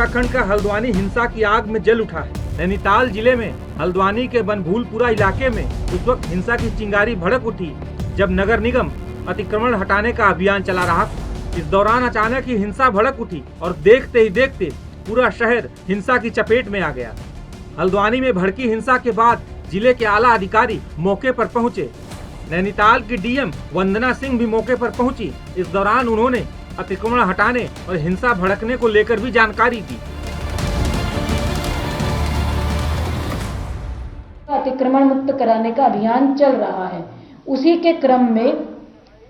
उत्तराखंड का हल्द्वानी हिंसा की आग में जल उठा है। नैनीताल जिले में हल्द्वानी के बनभूलपुरा इलाके में उस वक्त हिंसा की चिंगारी भड़क उठी जब नगर निगम अतिक्रमण हटाने का अभियान चला रहा था। इस दौरान अचानक ही हिंसा भड़क उठी और देखते ही देखते पूरा शहर हिंसा की चपेट में आ गया। हल्द्वानी में भड़की हिंसा के बाद जिले के आला अधिकारी मौके पर पहुंचे। नैनीताल की डीएम वंदना सिंह भी मौके पर पहुंची। इस दौरान उन्होंने अतिक्रमण हटाने और हिंसा भड़कने को लेकर भी जानकारी दी। अतिक्रमण मुक्त कराने का अभियान चल रहा है। उसी के क्रम में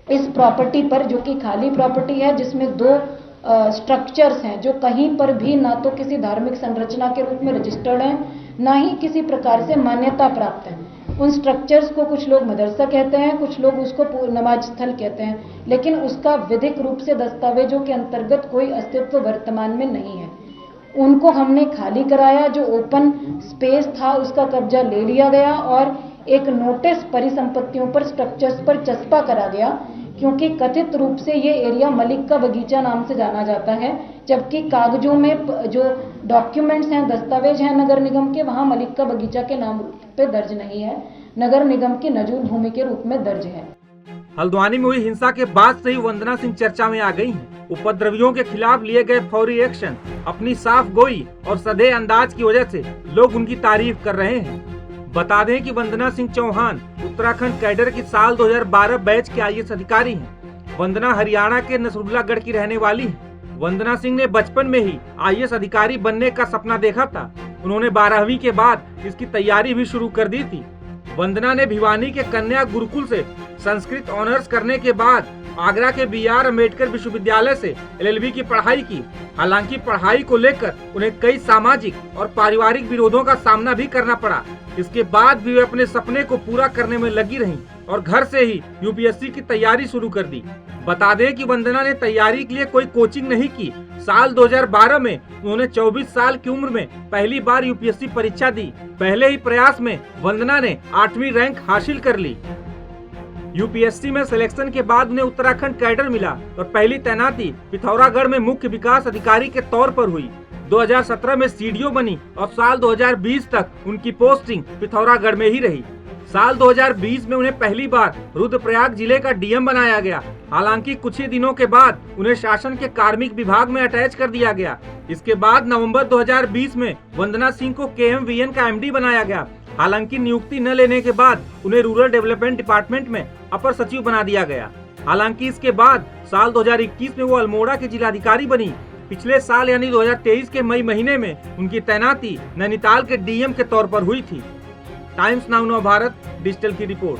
इस प्रॉपर्टी पर, जो कि खाली प्रॉपर्टी है, जिसमें 2 स्ट्रक्चर्स हैं जो कहीं पर भी ना तो किसी धार्मिक संरचना के रूप में रजिस्टर्ड हैं, ना ही किसी प्रकार से मान्यता प्राप्त है। उन स्ट्रक्चर्स को कुछ लोग मदरसा कहते हैं, कुछ लोग उसको नमाज स्थल कहते हैं, लेकिन उसका विधिक रूप से दस्तावेजों के अंतर्गत कोई अस्तित्व वर्तमान में नहीं है। उनको हमने खाली कराया, जो ओपन स्पेस था उसका कब्जा ले लिया गया और एक नोटिस परिसंपत्तियों पर, स्ट्रक्चर्स पर चस्पा करा गया, क्योंकि कथित रूप से ये एरिया मलिक का बगीचा नाम से जाना जाता है, जबकि कागजों में जो डॉक्यूमेंट्स हैं, दस्तावेज हैं नगर निगम के, वहां मलिक का बगीचा के नाम पे दर्ज नहीं है, नगर निगम की नजूल भूमि के रूप में दर्ज है। हल्द्वानी में हुई हिंसा के बाद से ही वंदना सिंह चर्चा में आ गई हैं। उपद्रवियों के खिलाफ लिए गए फौरी एक्शन, अपनी साफ गोई और सधे अंदाज की वजह से लोग उनकी तारीफ कर रहे हैं। बता दें कि वंदना सिंह चौहान उत्तराखंड कैडर की साल 2012 बैच के आईएएस अधिकारी हैं। वंदना हरियाणा के नसरुल्लागढ़ की रहने वाली है। वंदना सिंह ने बचपन में ही आईएएस अधिकारी बनने का सपना देखा था। उन्होंने 12वीं के बाद इसकी तैयारी भी शुरू कर दी थी। वंदना ने भिवानी के कन्या गुरुकुल से संस्कृत ऑनर्स करने के बाद आगरा के BR अम्बेडकर विश्वविद्यालय से LLB की पढ़ाई की। हालांकि पढ़ाई को लेकर उन्हें कई सामाजिक और पारिवारिक विरोधों का सामना भी करना पड़ा। इसके बाद भी वे अपने सपने को पूरा करने में लगी रहीं और घर से ही UPSC की तैयारी शुरू कर दी। बता दें कि वंदना ने तैयारी के लिए कोई कोचिंग नहीं की। साल 2012 में उन्होंने 24 साल की उम्र में पहली बार UPSC परीक्षा दी। पहले ही प्रयास में वंदना ने 8वीं रैंक हासिल कर ली। UPSC में सिलेक्शन के बाद उन्हें उत्तराखंड कैडर मिला और पहली तैनाती पिथौरागढ़ में मुख्य विकास अधिकारी के तौर पर हुई। 2017 में CDO बनी और साल 2020 तक उनकी पोस्टिंग पिथौरागढ़ में ही रही। साल 2020 में उन्हें पहली बार रुद्रप्रयाग जिले का DM बनाया गया। हालांकि कुछ ही दिनों के बाद उन्हें शासन के कार्मिक विभाग में अटैच कर दिया गया। इसके बाद नवंबर 2020 में वंदना सिंह को KMVN का MD बनाया गया। हालांकि नियुक्ति न लेने के बाद उन्हें रूरल डेवलपमेंट डिपार्टमेंट में अपर सचिव बना दिया गया। हालांकि इसके बाद साल 2021 में वो अल्मोड़ा के जिलाधिकारी बनी। पिछले साल यानी 2023 के मई महीने में उनकी तैनाती नैनीताल के DM के तौर पर हुई थी। टाइम्स नाउ भारत डिजिटल की रिपोर्ट।